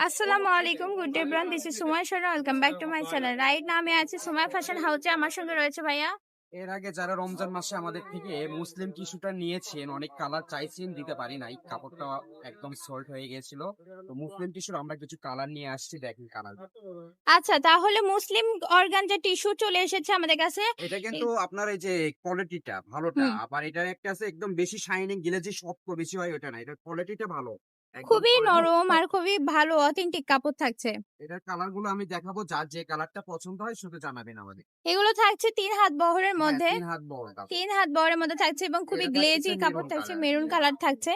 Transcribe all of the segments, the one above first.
আসসালামু আলাইকুম, good day everyone, this is Sumaiya Sharma, welcome back to my channel. Right না আমি আছি সুমাইয়া ফ্যাশন হাউসে, আমার সঙ্গে রয়েছে ভাইয়া। এর আগে যারা রমজান মাসে আমাদের থেকে মুসলিম টিস্যুটা নিয়েছেন, অনেক কালার চাইছেন, দিতে পারি নাই, কাপড়টা একদম সল্ট হয়ে গিয়েছিল। তো মুসলিম টিস্যুর আমরা কিছু কালার নিয়ে আসছি, দেখেন কালার। আচ্ছা, তাহলে মুসলিম অর্গানজা টিস্যু চলে এসেছে আমাদের কাছে। এটা কিন্তু আপনার এই যে কোয়ালিটিটা ভালোটা, হুম, আবার এটা একটা আছে একদম বেশি শাইনিং, গেলে যে সফট বেশি হয় ওটা না, এটার কোয়ালিটিটা ভালো, একদম খুবই সলিড। নরম আর খুবই ভালো অথেন্টিক কাপড় থাকছে। এটার কালার গুলো আমি দেখাবো, যার যে কালারটা পছন্দ হয় শুধু জানাবেন আমাদের। এগুলো থাকছে 3 হাত বহরের হ্যাঁ, মধ্যে। 3 হাত বড় কাপড়। 3 হাত বহরের মধ্যে থাকছে এবং খুবই এটা থাকতেছে গ্লেজি কাপড় মেরুন থাকছে, কালার। মেরুন কালার থাকছে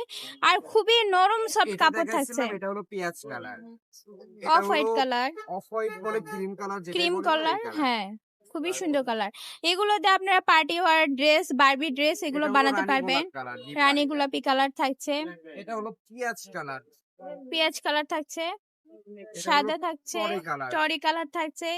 আর খুবই নরম সফট এটা কাপড় থাকছে। দেখাচ্ছিলাম, এটা হলো পেঁয়াজ কালার। এটা অফ হলো হোয়াইট কালার, অফ হোয়াইট বলে, ক্রিম কালার যেটাই ক্রিম বলেন না, এই কালার, কালার। হ্যাঁ খুবই সুন্দর কালার। এগুলোতে আপনারা party war dress, Barbie dress এগুলো এটা হলো বানাতে রানী পারবেন। গোলাপ কালার, ডিপ রানী রানী কালার। গোলাপি কালার থাকছে, এটা হলো পেঁয়াজ কালার। পেঁয়াজ কালার থাকছে, এটা হলো সাদা থাকছে, টরে কালার। টরি কালার থাকছে,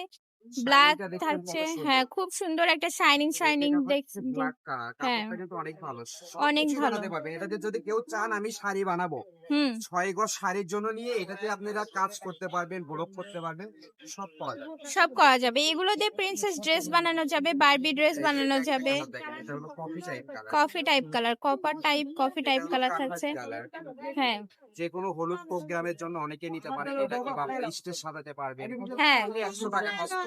ব্ল্যাক শাইনিংটা দেখবেন থাকছে। কত সুন্দর। হ্যাঁ, খুব সুন্দর একটা শাইনিং শাইনিং এটা দেখ। হচ্ছে ব্ল্যাক কালার, হ্যাঁ, কাপড়টা কিন্তু অনেক ভালো, অনেক সবকিছু ভালো। বানাতে পারবেন এটাতে। যদি কেউ চান আমি শাড়ি বানাবো, হুম, 6 গজ শাড়ির জন্য নিয়ে এটাতে আপনারা কাজ করতে পারবেন, ব্লক করতে পারবেন, সব পাওয়া যাবে। সব করা যাবে। এগুলো দিয়ে প্রিন্সেস ড্রেস বানানো যাবে, বারবি ড্রেস এই যে বানানো একটা যাবে। কালার দেখেন, এটা হলো coffee type colour. Coffee type colour, copper type, coffee এটা টাইপ হলো কালার কার্পাস থাকছে। কালার। হ্যাঁ, যে কোনো হলুদ প্রোগ্রামের জন্য অনেকে নিতে পারে এটা, কিংবা স্টেজ সাজাতে পারবেন। হ্যাঁ, 100 টাকা কষ্ট।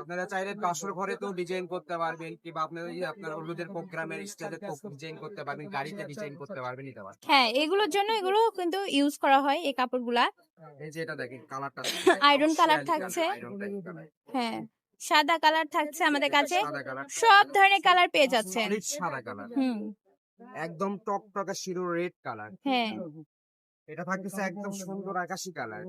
আপনারা চাইলে বাসর ঘরে তো ডিজাইন করতে পারবেন, কিংবা আপনারা এই আপনার হলুদের প্রোগ্রামের স্টেজে ডিজাইন করতে পারবেন, গাড়িতে ডিজাইন করতে পারবেন, নিতে পারবেন। হ্যাঁ, এগুলোর জন্য এগুলো কিন্তু ইউজ করা হয় এই কাপড়গুলা। এই যে এটা দেখেন কালারটা, আয়রন কালার শিয়ালি থাকছে। Colour, iron type colour. হ্যাঁ, সাদা কালার থাকছে আমাদের কাছে। সাদা কালার, সব ধরনের কালার পেয়ে যাচ্ছেন। সলিড সাদা কালার। হুম, একদম টকটকা শিরো রেড কালার। হ্যাঁ, এটা থাকতেছে একদম সুন্দর আকাশি কালার।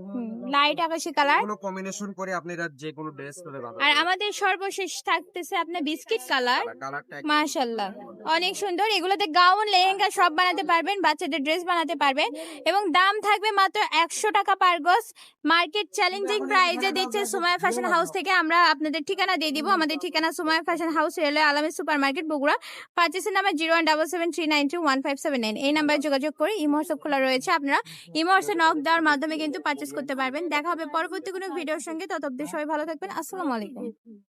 লাইট আকাশি কালার। কোনো কম্বিনেশন করে আপনারা যে কোনো ড্রেস করে আর বানাতে আমাদের সর্বশেষ থাকতেছে আপনার বিস্কিট কালার। পারবেন। কালারটা মাশাআল্লাহ, অনেক সুন্দর। এগুলোতে গাউন, লেহেঙ্গা সব বানাতে পারবেন, বাচ্চাদের ড্রেস বানাতে পারবেন এবং দাম থাকবে মাত্র 100 টাকা পার গজ। মার্কেট চ্যালেঞ্জিং প্রাইজে দিচ্ছে সুমাইয়া ফ্যাশন হাউস থেকে। আমরা আপনাদের ঠিকানা দিয়ে দিব। আমাদের ঠিকানা সুমাইয়া ফ্যাশন হাউস, রেলওয়ে আলামিন সুপার মার্কেট, বগুড়া। পার্চেসের নাম্বার 0177392157 এই নাম্বারে যোগাযোগ করে ইমো হোয়াটসঅ্যাপ খোলা রয়েছে। আপনারা ইমো হোয়াটসঅ্যাপ নক দেওয়ার মাধ্যমে কিন্তু পারচেস করতে পারবেন। দেখা হবে পরবর্তী কোনো ভিডিওর সঙ্গে। তত অবধি সবাই ভালো থাকবেন। আসসালামু আলাইকুম।